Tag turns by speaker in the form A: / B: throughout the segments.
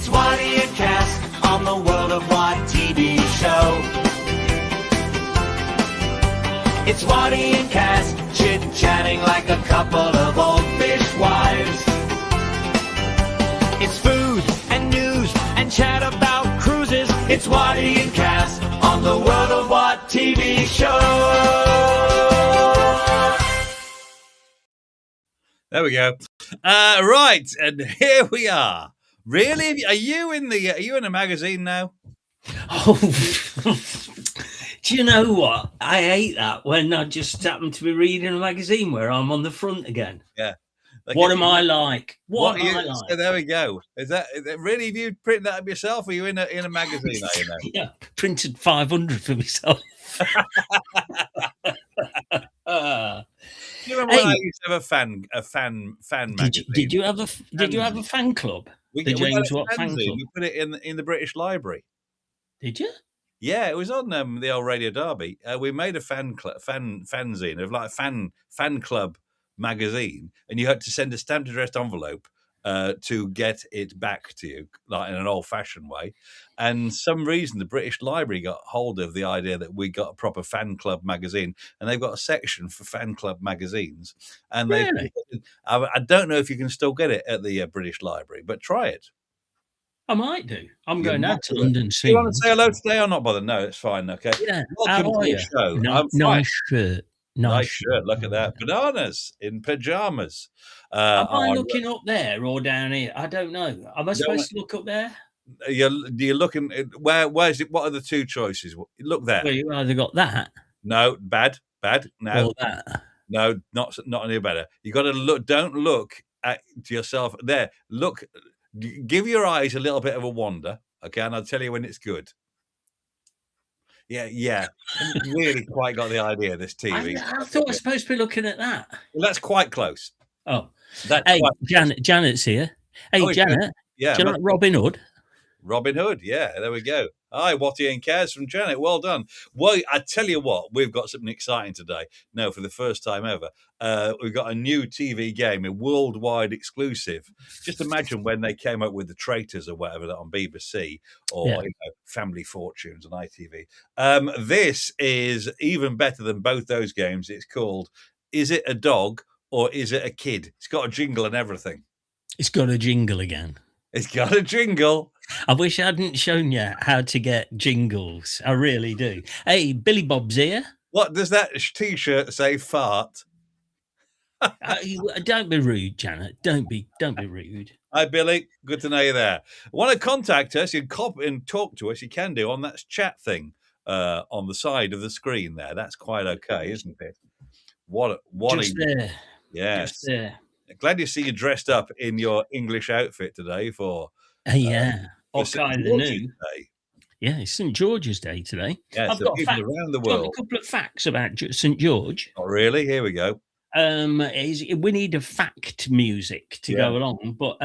A: It's Watty and Cas on the World of Watt TV show. It's Watty and Cas chit-chatting like a couple of old fishwives. It's food and news and chat about cruises. It's Watty and Cas on the World of Watt TV show.
B: There we go. Right, and here we are. Really? Are you in a magazine now?
C: Oh, do you know what? I hate that when I just happen to be reading a magazine where I'm on the front again.
B: Yeah.
C: What am I like? What am I like?
B: So there we go. Is that really? Have you printed that up yourself? Or are you in a magazine? Are you now?
C: Yeah, printed 500 for myself.
B: Do you remember when I used to have a fan magazine?
C: Did you have a fan club?
B: We
C: The James Watt fan club.
B: We put it in the British Library.
C: Did you?
B: Yeah, it was on the old Radio Derby. We made a fanzine of like fan club magazine, and you had to send a stamped addressed envelope to get it back to you, like in an old-fashioned way. And some reason the British Library got hold of the idea that we got a proper fan club magazine, and they've got a section for fan club magazines. And
C: Really?
B: I don't know if you can still get it at the British Library, but try it.
C: I might do. I'm
B: You're
C: going
B: not
C: out to
B: gonna-
C: London
B: Do
C: soon.
B: you want to say hello today or not bother? No, it's fine. Okay.
C: Yeah.
B: Welcome
C: How
B: to
C: are
B: the
C: you?
B: show. I'm fine.
C: Nice shirt.
B: Nice shirt. Look at that. Bananas in pajamas.
C: Am I looking up there or down here? I don't know. Am I supposed to look up there?
B: You're looking. Where's it? What are the two choices? Look there.
C: Well, you either got that
B: No, bad. No,
C: or that.
B: no, not any better. You got to look. Don't look at yourself there. Look. Give your eyes a little bit of a wander. Okay, and I'll tell you when it's good. Yeah. Haven't really quite got the idea of this TV.
C: I thought I was supposed to be looking at that.
B: Well, that's quite close.
C: Oh,
B: That's
C: hey,
B: quite,
C: Janet's here. Hey,
B: Oh,
C: Janet,
B: yeah.
C: do you like Robin Hood?
B: Robin Hood, yeah, there we go. Hi, Watty and Cas from Janet. Well done. Well, I tell you what, we've got something exciting today. No, for the first time ever, we've got a new TV game, a worldwide exclusive. Just imagine when they came up with The Traitors or whatever that on BBC or Family Fortunes on ITV. This is even better than both those games. It's called Is It a Dog or Is It a Kid? It's got a jingle and everything.
C: It's got a jingle again.
B: It's got a jingle.
C: I wish I hadn't shown you how to get jingles. I really do. Hey, Billy Bob's here.
B: What does that T-shirt say? Fart.
C: Don't be rude, Janet. Don't be rude.
B: Hi, Billy. Good to know you're there. Want to contact us and talk to us? You can do on that chat thing on the side of the screen there. That's quite okay, isn't it? What
C: Just there.
B: Yes.
C: Just there.
B: Glad you see you dressed up in your English outfit today for
C: Yeah. All
B: St.
C: kind of
B: George's
C: new.
B: Day.
C: Yeah, it's St. George's Day today.
B: Yeah,
C: I've
B: so
C: got
B: people around the
C: got
B: world.
C: a couple of facts about St. George.
B: Oh, really? Here we go.
C: We need a fact music to go along, but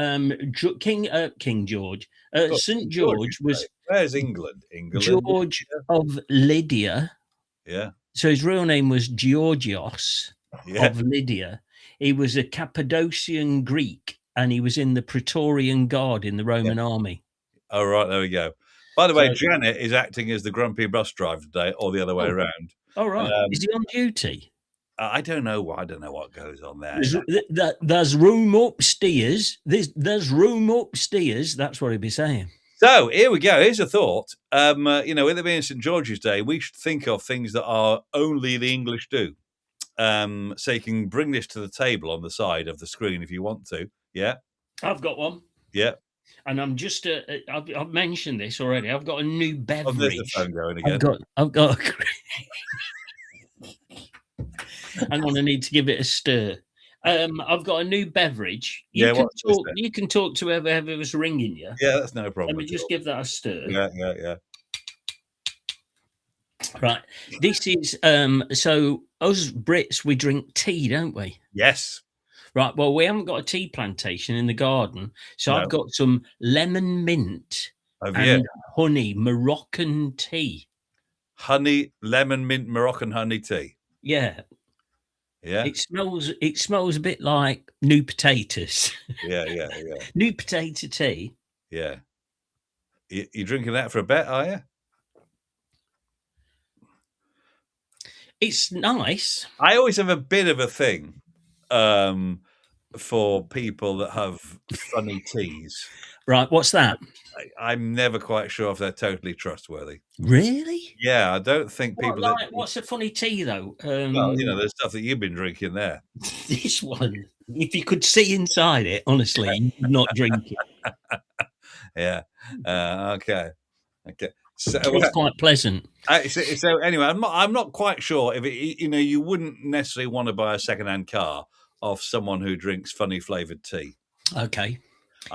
C: King George, St. George was
B: Where's England? England.
C: George of Lydia.
B: Yeah.
C: So his real name was Georgios of Lydia. He was a Cappadocian Greek, and he was in the Praetorian Guard in the Roman army.
B: Oh, right, there we go. By the way, Janet is acting as the grumpy bus driver today, or the other way around.
C: Oh, right. Is he on duty?
B: I don't know. I don't know what goes on there.
C: There's room upstairs. There's room upstairs. That's what he'd be saying.
B: So here we go. Here's a thought. With it being St. George's Day, we should think of things that are only the English do. So you can bring this to the table on the side of the screen if you want to. Yeah.
C: I've got one.
B: Yeah.
C: And I'm just, I've mentioned this already. I've got a new beverage.
B: Oh, there's the phone going again.
C: I've got hang on, I need to give it a stir. I've got a new beverage. You can talk to whoever was ringing you.
B: Yeah, that's no problem.
C: Let me just give that a stir.
B: Yeah.
C: Right. This is so us Brits, we drink tea, don't we?
B: Yes.
C: Right. Well, we haven't got a tea plantation in the garden, so I've got some lemon mint and honey Moroccan tea.
B: Honey, lemon, mint, Moroccan honey tea.
C: Yeah.
B: Yeah.
C: It smells a bit like new potatoes.
B: Yeah.
C: New potato tea.
B: Yeah. You drinking that for a bet, are you?
C: It's nice.
B: I always have a bit of a thing for people that have funny teas.
C: Right, what's that?
B: I'm never quite sure if they're totally trustworthy.
C: Really?
B: Yeah, I don't think people that.
C: What's a funny tea, though?
B: Well, the stuff that you've been drinking there.
C: This one, if you could see inside it, honestly, you would not drink it.
B: Yeah. Okay. So
C: It's quite pleasant.
B: so anyway, I'm not quite sure if you wouldn't necessarily want to buy a second-hand car off someone who drinks funny flavored tea.
C: Okay.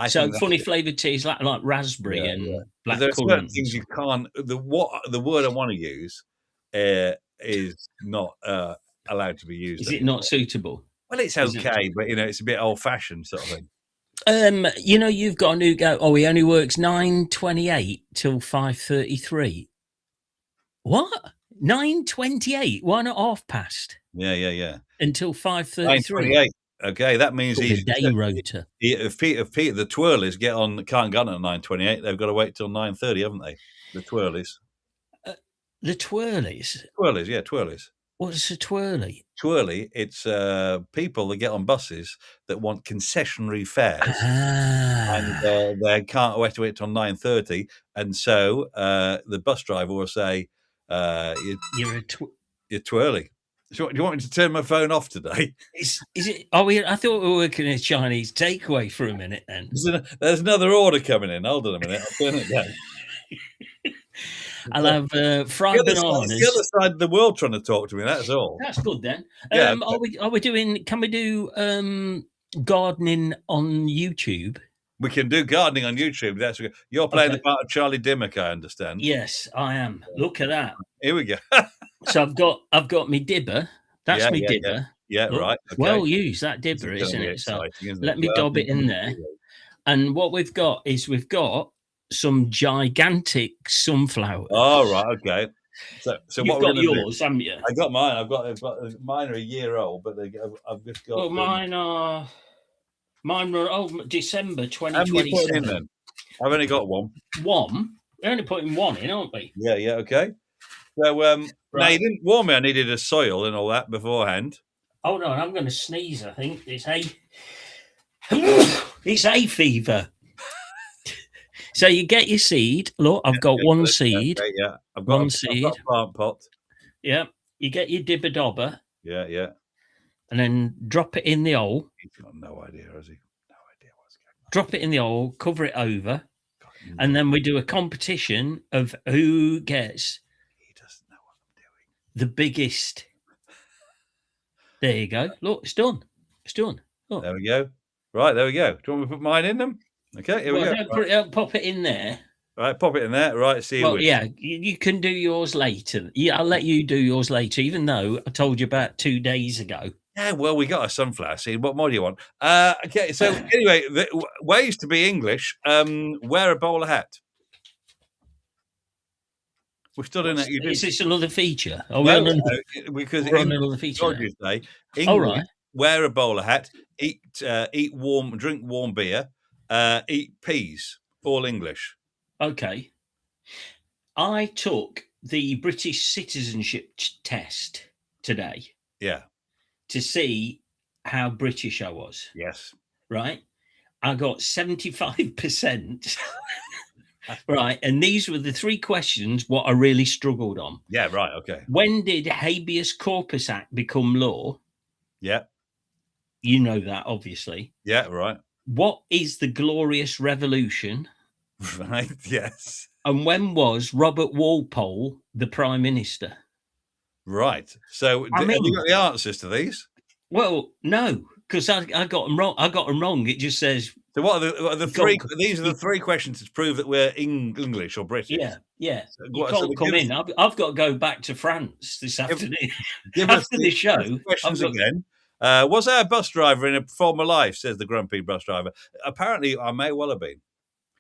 C: So funny flavored tea is like raspberry and black
B: there are certain
C: currant.
B: things you can't. The word I want to use is not allowed to be used.
C: Is it not suitable?
B: Well, it's okay, but it's a bit old-fashioned sort of thing.
C: You've got a new go. Oh, he only works 9:28 till 5:33. What? 9:28? Why not half past?
B: Yeah.
C: Until 5:33.
B: 9:28. Okay, that means
C: he's a day rotor.
B: If Peter the twirlies can't get on at 9:28, they've got to wait till 9:30, haven't they? The twirlies.
C: The twirlies.
B: Twirlies, yeah, twirlies.
C: What's a twirly?
B: Twirly, it's people that get on buses that want concessionary fares, and they can't wait to wait till 9:30, and so the bus driver will say, "You're twirly." Do you want me to turn my phone off today?
C: Is it? Oh, I thought we were working in a Chinese takeaway for a minute. Then
B: there's another order coming in. Hold on a minute, I'll turn it down.
C: I'll have fried bananas.
B: The other side of the world trying to talk to me. That's all.
C: That's good then.
B: Yeah,
C: are we doing? Can we do gardening on YouTube?
B: We can do gardening on YouTube. That's you're playing the part of Charlie Dimmock, I understand.
C: Yes, I am. Look at that.
B: Here we go.
C: So I've got my dibber. That's my dibber.
B: Yeah, right. Okay.
C: Well used, that dibber, isn't it? So let me dob it in there. And what we've got some gigantic sunflowers.
B: Oh, right, okay. So
C: you've got yours, haven't you?
B: I got mine. I've got mine are a year old, but I've just got.
C: Well, mine were December 2027.
B: How many you put in then? I've only got one.
C: One? We're only putting one in, aren't we?
B: Yeah, okay. So now you didn't warn me. I needed a soil and all that beforehand.
C: Hold on, I'm going to sneeze. I think it's hay fever. So you get your seed. Look, I've got one seed.
B: Okay, yeah, I've got one seed. I've got a plant pot.
C: Yeah, you get your dibber dobber.
B: Yeah.
C: And then drop it in the hole.
B: He's got no idea, has he? No idea what's going on.
C: Drop it in the hole, cover it over, and then we do a competition of who gets.
B: He doesn't know what I'm doing.
C: The biggest. There you go. Look, it's done. It's done. Look.
B: There we go. Right, there we go. Do you want me to put mine in them? Okay, here we go.
C: Don't pop it in there.
B: Right, pop it in there. Right, see you.
C: Well, yeah, you can do yours later. Yeah, I'll let you do yours later, even though I told you about 2 days ago.
B: Yeah, well, we got a sunflower seed. What more do you want? Okay, so anyway, ways to be English. Wear a bowler hat. We're still in it.
C: Is this another feature?
B: Because
C: we're on another feature.
B: English, wear a bowler hat. Drink warm beer. Eat peas. All English.
C: Okay. I took the British citizenship test today.
B: Yeah.
C: To see how British I was.
B: Yes.
C: Right? I got 75%. Right. And these were the 3 questions what I really struggled on.
B: Yeah, right. Okay.
C: When did Habeas Corpus Act become law?
B: Yeah.
C: You know that, obviously.
B: Yeah, right.
C: What is the Glorious Revolution?
B: Right, yes.
C: And when was Robert Walpole the Prime Minister?
B: Right. So have you got the answers to these?
C: Well, no, because I got them wrong. It just says.
B: So what are the 3? These are the 3 questions to prove that we're English or British.
C: Yeah. So you can't come in. I've got to go back to France this afternoon. After the show.
B: Questions again. Was I a bus driver in a former life? Says the grumpy bus driver. Apparently, I may well have been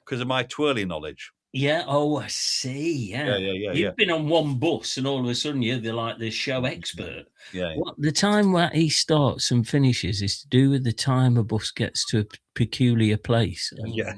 B: because of my twirly knowledge.
C: Yeah. Oh, I see. Yeah. You've been on one bus, and all of a sudden you're the show expert.
B: Yeah.
C: What the time where he starts and finishes is to do with the time a bus gets to a peculiar place.
B: Yeah.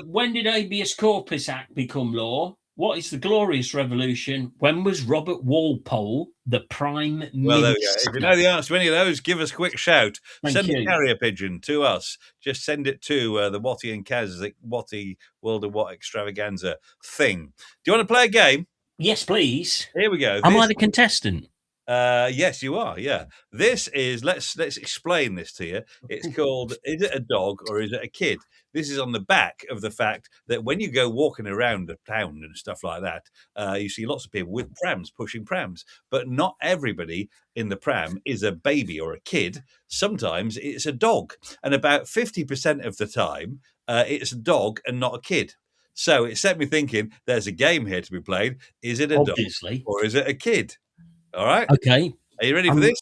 C: When did Habeas Corpus Act become law? What is the Glorious Revolution? When was Robert Walpole the Prime
B: Well, there we
C: Minister?
B: go. If you know the answer to any of those, give us a quick shout.
C: Thank
B: Send a
C: you.
B: carrier pigeon to us. Just send it to the Watty and Cas, the Watty World of What Extravaganza thing. Do you want to play a game?
C: Yes, please.
B: Here we go.
C: Am I the contestant?
B: Yes, you are. Yeah, this is. Let's explain this to you. It's called. Is it a dog or is it a kid? This is on the back of the fact that when you go walking around the town and stuff like that, you see lots of people with prams pushing prams, but not everybody in the pram is a baby or a kid. Sometimes it's a dog, and about 50% of the time, it's a dog and not a kid. So it set me thinking. There's a game here to be played. Is it a
C: Obviously.
B: dog or is it a kid? All right.
C: Okay.
B: Are you ready for this?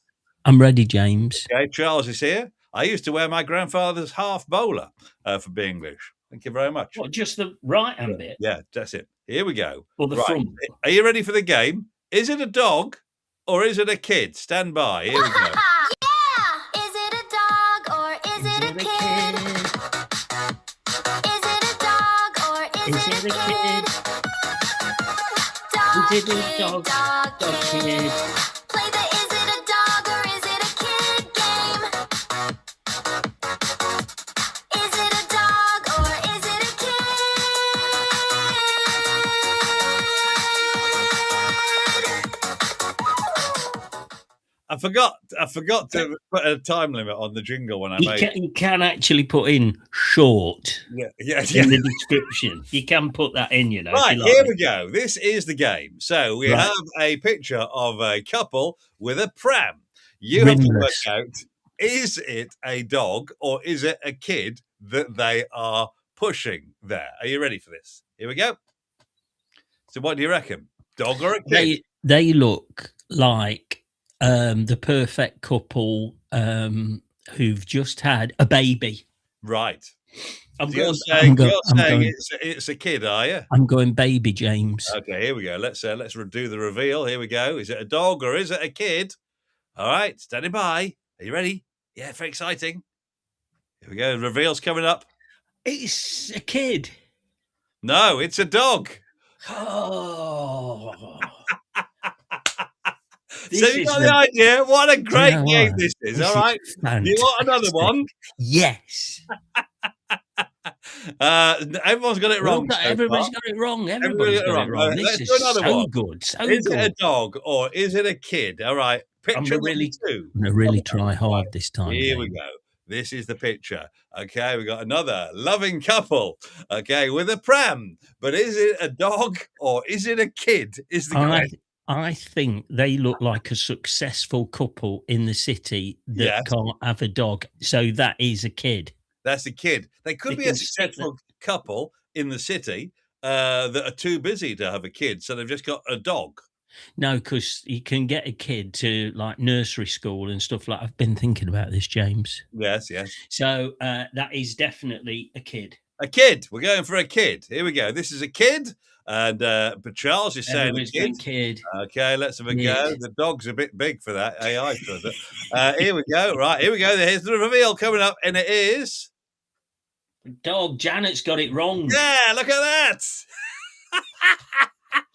C: I'm ready, James.
B: Okay, Charles is here. I used to wear my grandfather's half bowler for being English. Thank you very much.
C: What, just the right hand bit?
B: Yeah, that's it. Here we go.
C: Or the
B: Right.
C: front?
B: Are you ready for the game? Is it a dog or is it a kid? Stand by. Here we go.
D: Yeah! Is it a dog or is it a kid? Is it a dog or is it a kid? Dog,
C: Is it a
D: kid,
C: dog?
D: dog,
C: Dog
D: kid.
C: kid.
D: Play the is it a dog or is it a kid game? Is it a dog or is it a kid?
B: I forgot to put a time limit on the jingle when I made it.
C: You can actually put in short
B: Yeah.
C: in the description. You can put that in, you know.
B: Right,
C: if you like.
B: here we go. This is the game. So we
C: Right.
B: have a picture of a couple with a pram. You have to work
C: Rimless.
B: out, is it a dog or is it a kid that they are pushing there? Are you ready for this? Here we go. So what do you reckon? Dog or a kid?
C: They look like the perfect couple who've just had a baby.
B: Right.
C: I'm
B: So you're
C: going,
B: saying,
C: I'm go-
B: you're
C: I'm
B: saying
C: going-
B: it's a kid, are you?
C: I'm going baby, James.
B: Okay, here we go. Let's do the reveal. Here we go. Is it a dog or is it a kid? All right, standing by. Are you ready? Yeah, very exciting. Here we go. Reveal's coming up.
C: It's a kid.
B: No, it's a dog.
C: Oh.
B: So you got the idea. What a great game this is. All right. You want another one?
C: Yes.
B: Everyone's got it wrong.
C: Everybody's got it wrong.
B: Everybody's
C: Everybody's got it wrong.
B: Let's
C: This
B: do
C: is
B: another
C: so
B: one.
C: good. So
B: Is it a
C: good.
B: dog or is it a kid? All right. Picture
C: I'm really,
B: two.
C: I'm gonna really try hard this time.
B: Here we
C: James.
B: go. This is the picture. Okay, we got another loving couple. Okay, with a pram. But is it a dog or is it a kid? Is the question.
C: I think they look like a successful couple in the city that
B: Yes.
C: can't have a dog. So that is a kid.
B: That's a kid. They could
C: They
B: be a
C: can stick
B: successful couple in the city that are too busy to have a kid, so they've just got a dog.
C: No, because you can get a kid to like nursery school and stuff like. I've been thinking about this, James.
B: Yes, yes.
C: So that is definitely a kid.
B: A kid. We're going for a kid. Here we go. This is a kid. And but Charles is saying a
C: Everybody's
B: kid.
C: going kid.
B: Okay, let's have a go.
C: Yeah.
B: The dog's a bit big for that. AI does it. Here we go. Right, here we go. Here's the reveal coming up, and it is.
C: Dog. Janet's got it wrong.
B: Yeah, look at that.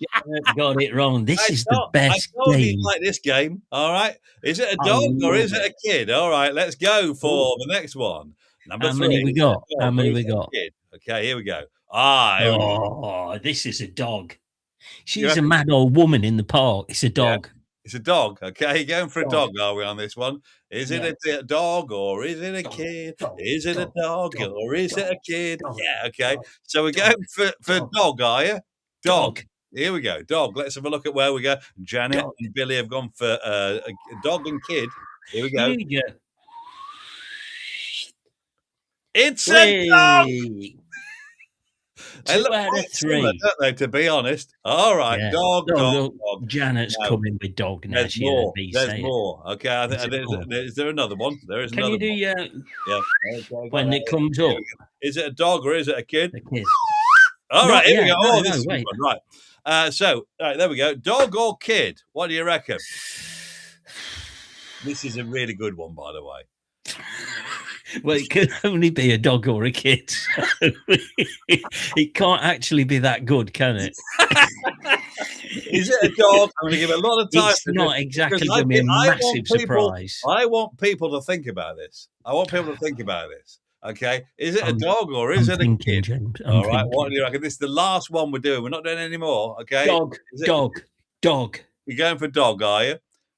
C: Janet got it wrong. This is the
B: I
C: best
B: told you
C: game.
B: like this game. All right. Is it a
C: I
B: dog or
C: love
B: is it a kid? All right, let's go for the next one. Number
C: How
B: three.
C: many we
B: Is it a
C: got?
B: dog
C: How
B: or
C: many
B: is
C: we
B: it a
C: got?
B: kid? Okay, here we go. Here we go.
C: Oh, this is a dog. She's
B: reckon-
C: a mad old woman in the park. It's a dog.
B: It's a dog. Okay, going for a
C: Dog.
B: dog, are we on this one? Is
C: Yeah.
B: it a dog or is it a
C: Dog,
B: kid?
C: dog,
B: Is it a
C: dog,
B: dog
C: dog,
B: or is it a
C: dog,
B: kid?
C: dog,
B: Yeah, okay.
C: dog,
B: So we're
C: dog,
B: going for
C: dog.
B: dog, are you? Dog.
C: Dog.
B: Here we go. Dog. Let's have a look at where we go. Janet
C: Dog.
B: and Billy have gone for a dog and kid. Here we go.
C: Here you go.
B: It's a dog.
C: Three.
B: They look
C: 2 out of
B: quite similar,
C: 3.
B: don't they, to be honest? All right.
C: Yeah.
B: Dog,
C: Dog,
B: dog,
C: look,
B: dog.
C: Janet's
B: No.
C: coming with dog now.
B: There's
C: She heard
B: more.
C: me
B: There's
C: say it.
B: more. Okay. I think
C: Is it more?
B: is there another one? There is
C: Can
B: another
C: you do
B: one.
C: your
B: Yeah. Okay,
C: when
B: got
C: it
B: that.
C: comes
B: Here
C: up?
B: we go. Is it a dog or is it a kid?
C: The kid.
B: All
C: Not
B: right, here we
C: yet.
B: go. Oh,
C: No,
B: this is a
C: wait.
B: good one. Right. So, all right, there we go. Dog or kid? What do you reckon? This is a really good one, by the way.
C: Well, it can only be a dog or a kid. So it can't actually be that good, can it?
B: Is it a dog? I'm going to give it a lot of time.
C: It's not exactly
B: because
C: going to be a
B: I want
C: massive
B: people-
C: surprise.
B: I want people to think about this. Okay, is it a dog or is
C: I'm
B: it
C: thinking,
B: a kid?
C: James.
B: All right, what do you reckon? This is the last one we're doing. We're not doing any more. Okay,
C: Dog.
B: You're going for dog, are you?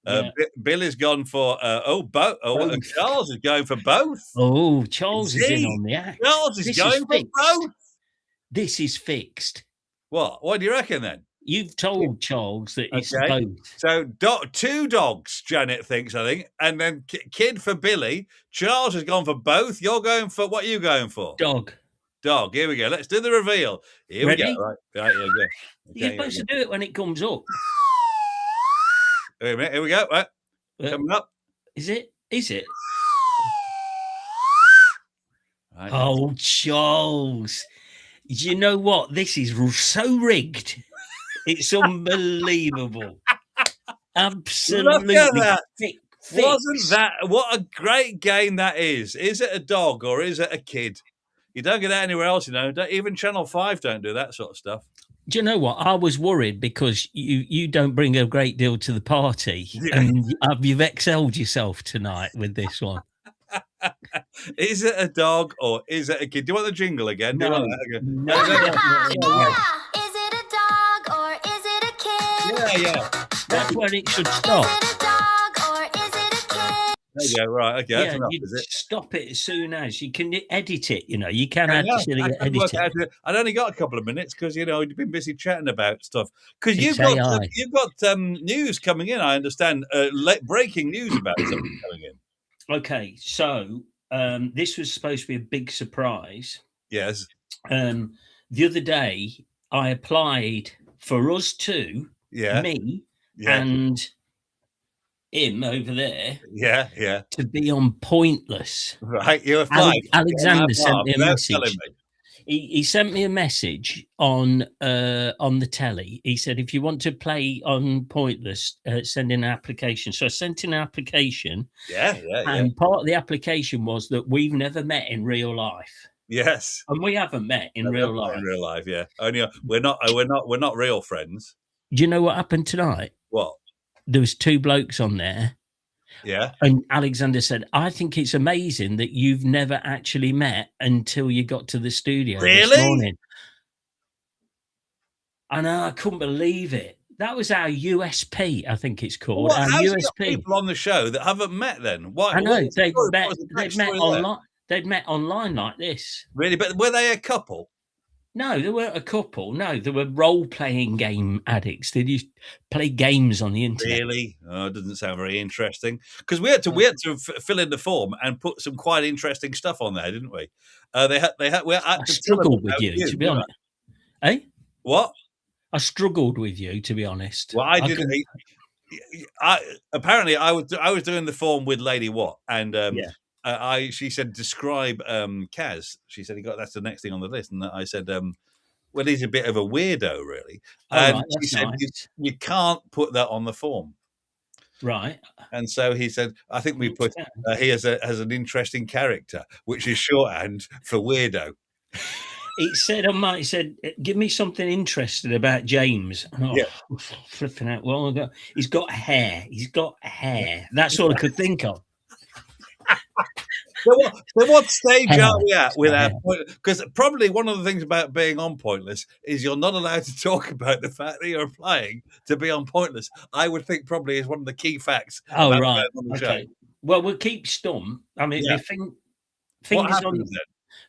C: Yeah.
B: Bill has gone for both.
C: Both.
B: Charles is going for both.
C: Oh, Charles is in
B: Gee,
C: on the act.
B: Charles is
C: This
B: going for
C: fixed.
B: both.
C: This is fixed.
B: What do you reckon then?
C: You've told Charles that it's
B: Okay.
C: both.
B: So two dogs, Janet thinks, I think, and then kid for Billy. Charles has gone for both. You're going for what? Are you going for?
C: Dog.
B: Here we go. Let's do the reveal. Here
C: Ready?
B: we go. Right, here we go.
C: You're supposed to do it when it comes up.
B: Wait a minute. Here we go. Right. Coming up.
C: Is it?
B: Right.
C: Oh, Charles. You know what? This is so rigged. It's unbelievable. Absolutely.
B: Look at that.
C: Fixed.
B: Wasn't that what a great game that is? Is it a dog or is it a kid? You don't get that anywhere else, you know. Even Channel 5 don't do that sort of stuff.
C: Do you know what? I was worried because you don't bring a great deal to the party, and you've excelled yourself tonight with this one.
B: Is it a dog or is it a kid? Do you want the jingle again?
C: No.
B: Do you want that again?
C: No,
D: Yeah,
C: no.
D: yeah. Is it a dog or is it a kid?
B: Yeah.
C: That's where it should
D: Is
C: stop.
D: it a dog or is it a kid?
B: There you go. Right. Okay. That's
C: Yeah,
B: enough,
C: you
B: is it?
C: stop it as soon as you can edit it. You know, you can
B: I know,
C: actually
B: I couldn't
C: edit
B: work out
C: it.
B: I'd only got a couple of minutes because you've been busy chatting about stuff. Because
C: It's
B: you've got
C: AI.
B: news coming in. I understand breaking news about something coming in.
C: Okay, so this was supposed to be a big surprise.
B: Yes.
C: The other day, I applied for us two,
B: Yeah.
C: me
B: Yeah.
C: and him over there,
B: Yeah.
C: to be on Pointless.
B: Right. You applied.
C: Alexander sent me a
B: Without
C: message.
B: telling me.
C: He sent me a message on the telly. He said, if you want to play on Pointless, send in an application. So I sent in an application,
B: Yeah.
C: and part of the application was that we've never met in real life,
B: Yes.
C: and we haven't met in real life.
B: In real life, yeah. Only we're not real friends.
C: Do you know what happened tonight?
B: What?
C: There was two blokes on there,
B: Yeah.
C: and Alexander said, I think it's amazing that you've never actually met until you got to the studio
B: Really?
C: this morning. And I couldn't believe it. That was our USP, I think it's called.
B: Well,
C: Our
B: how's you got
C: USP.
B: people on the show that haven't met then? Why?
C: I know
B: what was the
C: they'd
B: story?
C: met.
B: What was the
C: They'd met
B: backstory there?
C: online. They'd met online like this.
B: Really? But were they a couple?
C: No, they weren't a couple. No, they were role-playing game addicts. They used to play games on the internet.
B: Really? Oh, it doesn't sound very interesting. Because we had to fill in the form and put some quite interesting stuff on there, didn't we? We had
C: I
B: to tell them
C: struggled with
B: about
C: you, to be
B: didn't
C: honest. Eh?
B: What?
C: I struggled with you, to be honest.
B: Well, I didn't.
C: couldn't-
B: Apparently, I was doing the form with Lady Watt, and
C: Yeah.
B: she said describe Cas. She said that's the next thing on the list, and I said, well, he's a bit of a weirdo, really.
C: Oh,
B: And
C: right,
B: she
C: that's
B: said
C: nice.
B: you can't put that on the form.
C: Right.
B: And so he said, I think we put
C: Yeah.
B: he has an interesting character, which is shorthand for weirdo.
C: It said on mine, it said, give me something interesting about James. Oh,
B: Yeah.
C: Flipping out. Well, he's got hair. He's got hair. That's all I could think of.
B: So what stage
C: Hang
B: are
C: on.
B: we at with our
C: Yeah.
B: point? Because probably one of the things about being on Pointless is you're not allowed to talk about the fact that you're applying to be on Pointless. I would think probably is one of the key facts.
C: Oh,
B: about
C: right.
B: being on the
C: Okay.
B: show.
C: Well, we'll keep stum. I mean,
B: Yeah.
C: the
B: What
C: fingers on
B: happens then?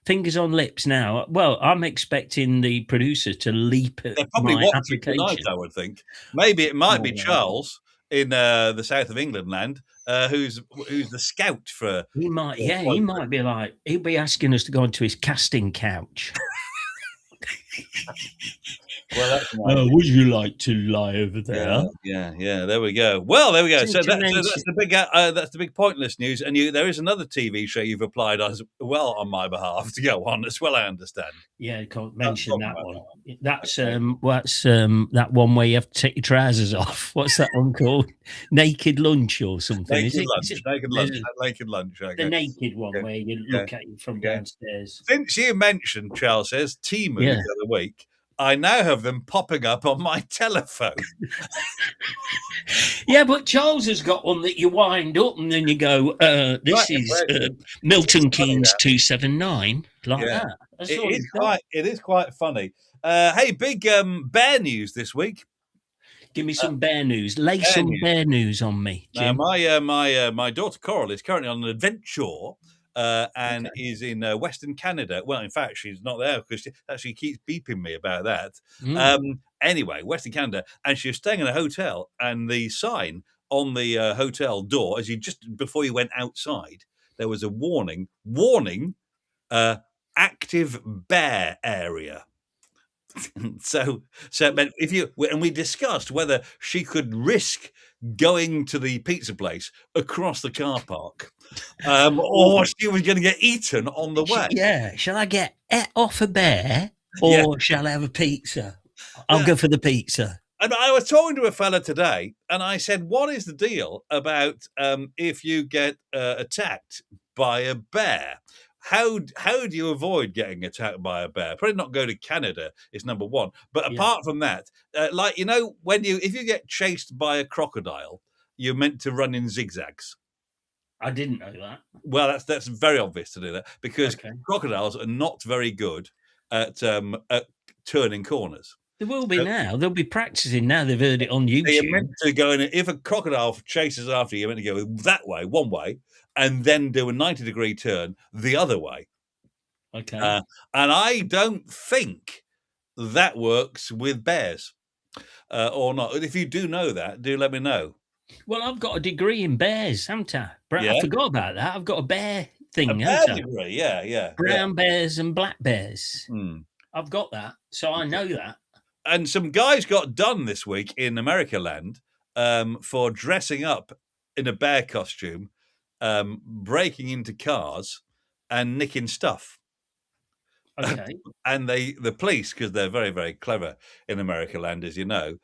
C: fingers on lips now. Well, I'm expecting the producer to leap at
B: They're probably
C: my
B: watching tonight,
C: application.
B: I would think. Maybe it might be
C: Oh, yeah.
B: Charles in the south of England land, who's the scout for.
C: He might,
B: Yeah,
C: he might be like, he'll be asking us to go onto his casting couch.
B: Well, that's nice.
C: Would you like to lie over there?
B: Yeah. There we go. Well, there we go. So
C: To
B: that's
C: mention-
B: the big pointless news. And there is another TV show you've applied as well on my behalf to go on as well. I understand.
C: Yeah, can't mention that
B: about
C: one.
B: that
C: That's
B: Okay.
C: what's that one where you have to take your trousers off. What's that one called? Naked lunch or something?
B: Naked
C: Is it?
B: lunch.
C: Is it-
B: Naked
C: there's
B: lunch. Naked lunch.
C: The
B: Okay.
C: naked one
B: Okay.
C: where you look at it from downstairs.
B: Since you mentioned, Charles says, Timu
C: Yeah.
B: the other week, I now have them popping up on my telephone.
C: Yeah, but Charles has got one that you wind up and then you go, this
B: Right,
C: is
B: right.
C: Milton
B: It's funny,
C: Keynes
B: that.
C: 279, like
B: Yeah.
C: that. That's all it's got.
B: It is quite funny. Hey, big bear news this week.
C: Give me some bear news. Lay
B: bear
C: some
B: news.
C: bear news on me,
B: Now,
C: Jim.
B: my daughter Coral is currently on an adventure and
C: Okay.
B: is in Western Canada. Well, in fact, she's not there because she actually keeps beeping me about that. Anyway, Western Canada, and she was staying in a hotel, and the sign on the hotel door, before you went outside, there was a warning, active bear area. So it meant and we discussed whether she could risk going to the pizza place across the car park, or she was going to get eaten on the way.
C: Yeah. Shall I get off a bear or
B: Yeah.
C: shall I have a pizza? I'll
B: Yeah.
C: go for the pizza.
B: And I was talking to a fella today, and I said, "What is the deal about if you get attacked by a bear? How do you avoid getting attacked by a bear? Probably not go to Canada is number one. But
C: Yeah.
B: apart from that, if you get chased by a crocodile, you're meant to run in zigzags.
C: I didn't know that.
B: Well, that's very obvious to do that because
C: Okay.
B: crocodiles are not very good at turning corners.
C: There will be now. They'll be practicing now. They've heard it on
B: So you're
C: YouTube.
B: meant to go in. If a crocodile chases after you, you're meant to go that way, one way, and then do a 90-degree turn the other way.
C: Okay.
B: And I don't think that works with bears or not. If you do know that, do let me know.
C: Well, I've got a degree in bears, haven't I? I
B: Yeah.
C: forgot about that. I've got a bear
B: A
C: thing,
B: bear
C: haven't I?
B: degree, yeah.
C: Brown bears and black bears.
B: Hmm.
C: I've got that, so I know that.
B: And some guys got done this week in America land for dressing up in a bear costume, breaking into cars and nicking stuff.
C: Okay.
B: And the police, because they're very, very clever in America land, as you know,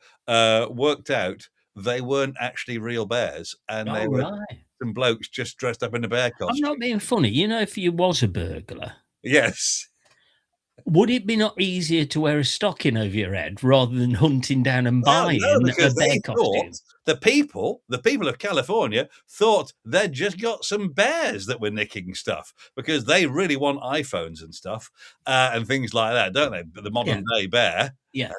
B: worked out they weren't actually real bears, and they were
C: Right.
B: some blokes just dressed up in a bear
C: I'm
B: costume.
C: not being funny. You know, if you was a burglar,
B: Yes.
C: would it be not easier to wear a stocking over your head rather than hunting down and
B: Well,
C: buying
B: no,
C: a
B: because
C: bear
B: they
C: costume?
B: thought the people of California thought they'd just got some bears that were nicking stuff because they really want iPhones and stuff and things like that, don't they? The modern day bear,
C: Yeah.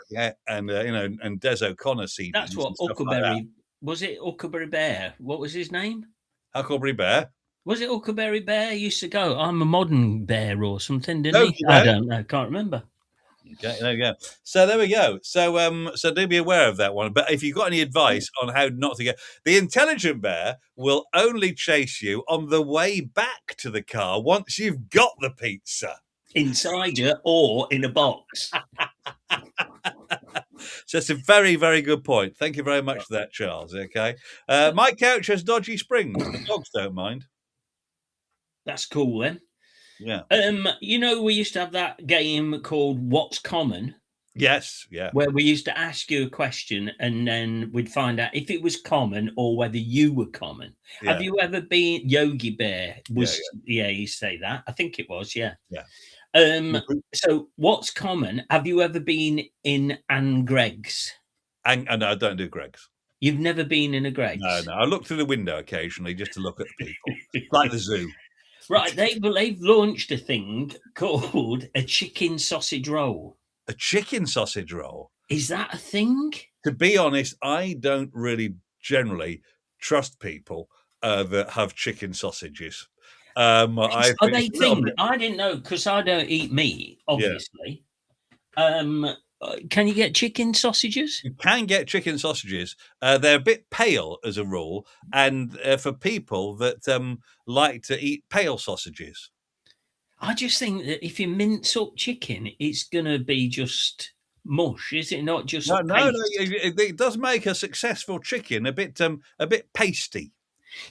B: and and Des O'Connor CDs.
C: That's what
B: and stuff like
C: Huckleberry
B: that.
C: was. It Huckleberry Bear? What was his name?
B: Huckleberry Bear.
C: Was it Huckleberry Bear? He used to go, "I'm a modern bear" or something, didn't
B: No,
C: he?
B: you
C: I
B: know.
C: don't know. Can't remember.
B: Okay, there we go. So there we go. So do be aware of that one. But if you've got any advice on how not to get the intelligent bear will only chase you on the way back to the car once you've got the pizza.
C: Inside you or in a box.
B: So it's a very, very good point. Thank you very much for that, Charles. Okay. My couch has dodgy springs. The dogs don't mind.
C: That's cool then.
B: Yeah.
C: You know, we used to have that game called What's Common,
B: Yes. Yeah.
C: where we used to ask you a question and then we'd find out if it was common or whether you were common.
B: Yeah.
C: Have you ever been Yogi Bear? You say that. I think it was, yeah.
B: Yeah.
C: So what's common? Have you ever been in Anne Greg's?
B: And I don't do Greg's.
C: You've never been in a Greg's?
B: No. I look through the window occasionally just to look at the people, like the zoo.
C: Right, they've launched a thing called a chicken sausage roll.
B: A chicken sausage roll.
C: Is that a thing?
B: To be honest, I don't really generally trust people that have chicken sausages.
C: Are they
B: it's a little
C: thing?
B: bit-
C: I didn't know because I don't eat meat, obviously. Can you get chicken sausages?
B: You can get chicken sausages. They're a bit pale as a rule, and for people that like to eat pale sausages.
C: I just think that if you mince up chicken, it's going to be just mush, is it not just
B: No,
C: paste?
B: it does make a successful chicken a bit pasty.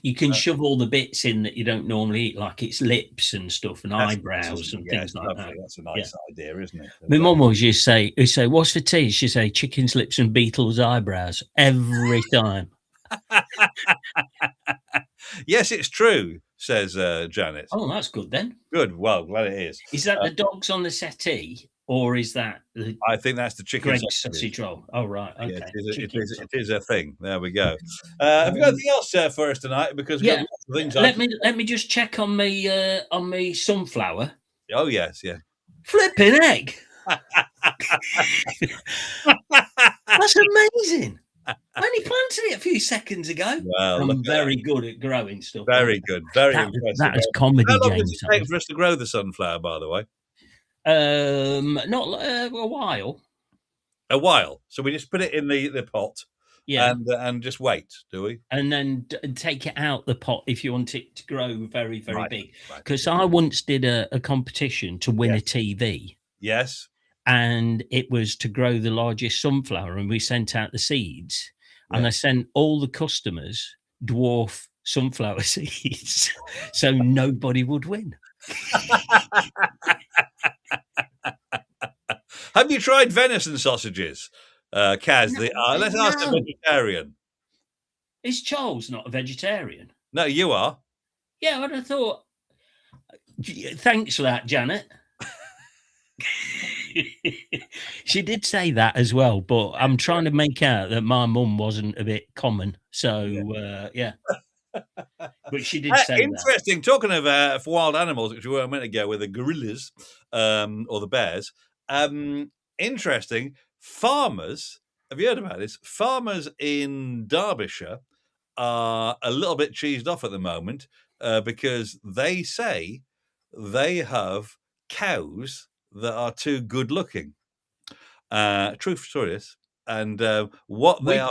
C: You can shove all the bits in that you don't normally eat, like its lips and stuff, and
B: That's
C: eyebrows
B: nice, isn't
C: and
B: it? Yeah,
C: things
B: it's
C: like
B: lovely.
C: that.
B: That's a nice idea, isn't it?
C: My mum always used to say, "What's for tea?" She'd say, "Chicken's lips and beetles' eyebrows," every time.
B: Yes, it's true, says Janet.
C: Oh, that's good then.
B: Good. Well, glad it is.
C: Is that the dogs on the settee, or is that the
B: I think that's the chicken
C: Greg's
B: sausage.
C: sausage roll? Oh, right. Okay.
B: Yeah,
C: Chicken
B: it is a thing. There we go. Have you got anything else for us tonight? Because we've got lots of things.
C: Let me just check on me sunflower.
B: Oh yes, yeah.
C: Flipping egg. That's amazing. I only planted it a few seconds ago.
B: Well,
C: I'm very good at growing stuff.
B: Very good. Very
C: That
B: impressive.
C: is comedy,
B: How long
C: James.
B: does it take for us to grow the sunflower, by the way?
C: Not a while.
B: A while. So we just put it in the pot,
C: Yeah,
B: and just wait, do we?
C: and then take it out the pot if you want it to grow very, very
B: Right,
C: big.
B: right.
C: Because I once did a competition to win a TV,
B: Yes.
C: and it was to grow the largest sunflower, and we sent out the seeds, and I sent all the customers dwarf sunflower seeds, so nobody would win.
B: Have you tried venison sausages, Kaz? Let's ask a vegetarian.
C: Is Charles not a vegetarian?
B: No, you are.
C: Yeah, I'd have thought. Thanks for that, Janet. She did say that as well, but I'm trying to make out that my mum wasn't a bit common. So, yeah. But she did say
B: interesting.
C: that.
B: Talking of wild animals, which we were a minute ago with the gorillas or the bears. Interesting. Farmers, have you heard about this? Farmers in Derbyshire are a little bit cheesed off at the moment because they say they have cows that are too good looking. True story, this. And what they are,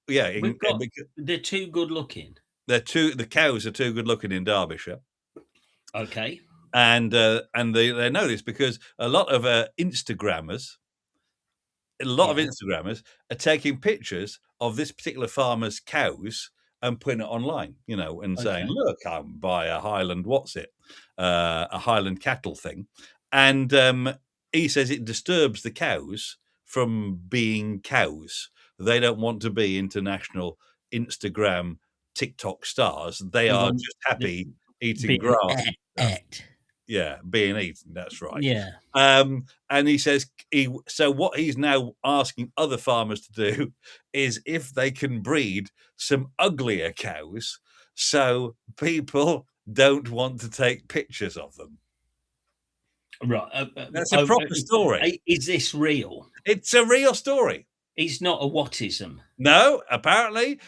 C: they're too good looking.
B: The cows are too good looking in Derbyshire.
C: Okay.
B: And they know this because a lot of Instagrammers are taking pictures of this particular farmer's cows and putting it online, and saying, "Look, I'm by a Highland, a Highland cattle thing," and he says it disturbs the cows from being cows. They don't want to be international Instagram, TikTok stars. They are just happy eating grass. Yeah, being eaten. That's right.
C: Yeah.
B: And he says so what he's now asking other farmers to do is if they can breed some uglier cows so people don't want to take pictures of them.
C: Right.
B: That's a proper story.
C: Is this real?
B: It's a real story.
C: It's not a whatism.
B: No, apparently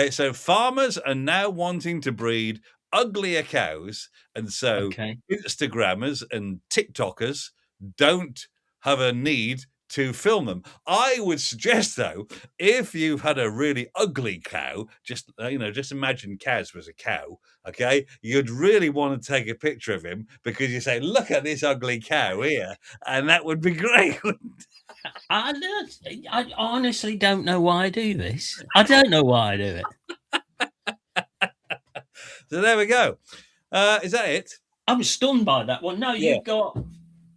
B: so farmers are now wanting to breed uglier cows, and so Instagrammers and TikTokers don't have a need to film them. I would suggest, though, if you've had a really ugly cow, just imagine Cas was a cow, okay? You'd really want to take a picture of him because you say, "Look at this ugly cow here," and that would be great.
C: I honestly don't know why I do this. I don't know why I do it.
B: So there we go. Is that it?
C: I'm stunned by that one. No, you've got...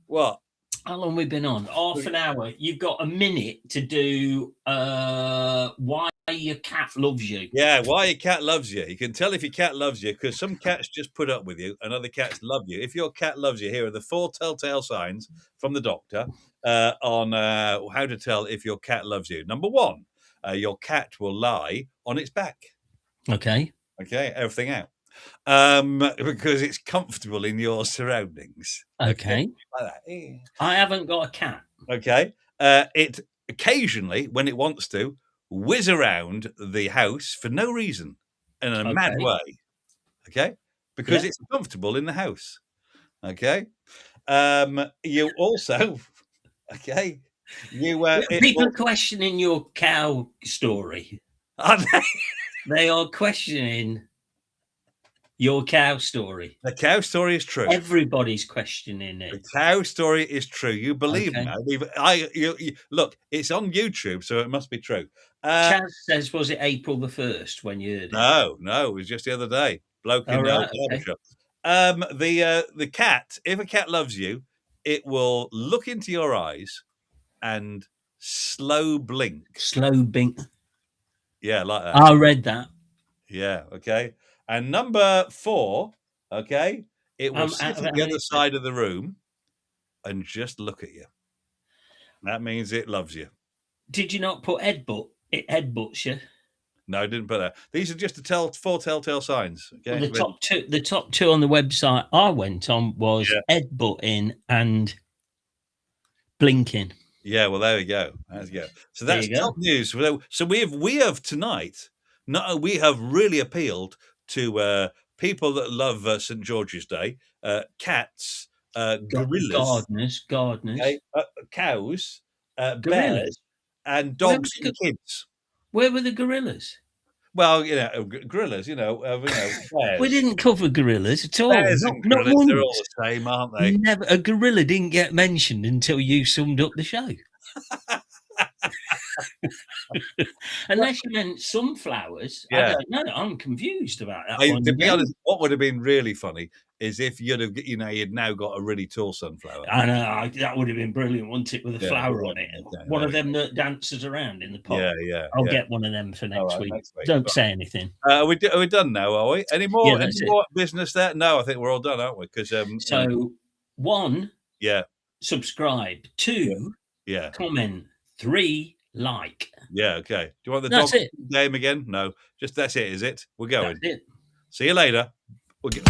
B: What?
C: How long have we been on? Half an hour. You've got a minute to do why your cat loves you.
B: Yeah, why your cat loves you. You can tell if your cat loves you because some cats just put up with you and other cats love you. If your cat loves you, here are the 4 telltale signs from the doctor on how to tell if your cat loves you. Number 1, your cat will lie on its back.
C: Okay,
B: everything out. Because it's comfortable in your surroundings.
C: Okay.
B: Like that.
C: I haven't got a cat.
B: Okay. It occasionally, when it wants to, whiz around the house for no reason in a mad way. Okay. Because it's comfortable in the house. Okay. You also,
C: people are questioning your cow story.
B: Are they?
C: They are questioning Your cow story.
B: The cow story is true.
C: Everybody's questioning
B: The
C: it.
B: cow story is true. You believe
C: Okay.
B: me? Look, it's on YouTube, so it must be true.
C: Chaz says, was it April the 1st when you heard it?
B: No, it was just the other day. Bloke in the
C: right,
B: barber shop. The cat, if a cat loves you, it will look into your eyes and slow blink.
C: Slow blink.
B: Yeah, like that.
C: I read that.
B: Yeah, okay. And number 4, okay, it will
C: I'm
B: sit
C: out of
B: at the other
C: it.
B: side of the room and just look at you. That means it loves you.
C: Did you not put headbutt? It headbutts you.
B: No, I didn't put that. These are just the 4 telltale signs. Okay.
C: Well, the top two on the website I went on was headbutting and blinking.
B: Yeah, well, there we go. So that's top news. So we have tonight. We have really appealed to people that love St. George's Day, cats, gorillas,
C: gardeners,
B: okay, cows,
C: gorillas,
B: bears, and dogs and kids.
C: Where were the gorillas?
B: Well, gorillas. Bears.
C: We didn't cover gorillas at all.
B: Bears
C: Not
B: and gorillas,
C: once.
B: they're all the same, aren't they?
C: Never. A gorilla didn't get mentioned until you summed up the show. Unless you meant sunflowers.
B: Yeah.
C: I don't know. I'm confused about that one.
B: To be honest, what would have been really funny is if you'd now got a really tall sunflower.
C: I know, that would have been brilliant, wouldn't it, with a flower on it? One of them that dances around in the pot.
B: Yeah.
C: I'll get one of them for next week.
B: Next week.
C: Don't say anything.
B: Are we done now, are we? Any more business there? No, I think we're all done, aren't we? Because
C: so 1, subscribe. 2, comment. 3, like.
B: Yeah, okay. Do you want the
C: That's
B: dog
C: it.
B: game again? No, just that's it, is it? We're going.
C: That's it.
B: See you later. We'll get.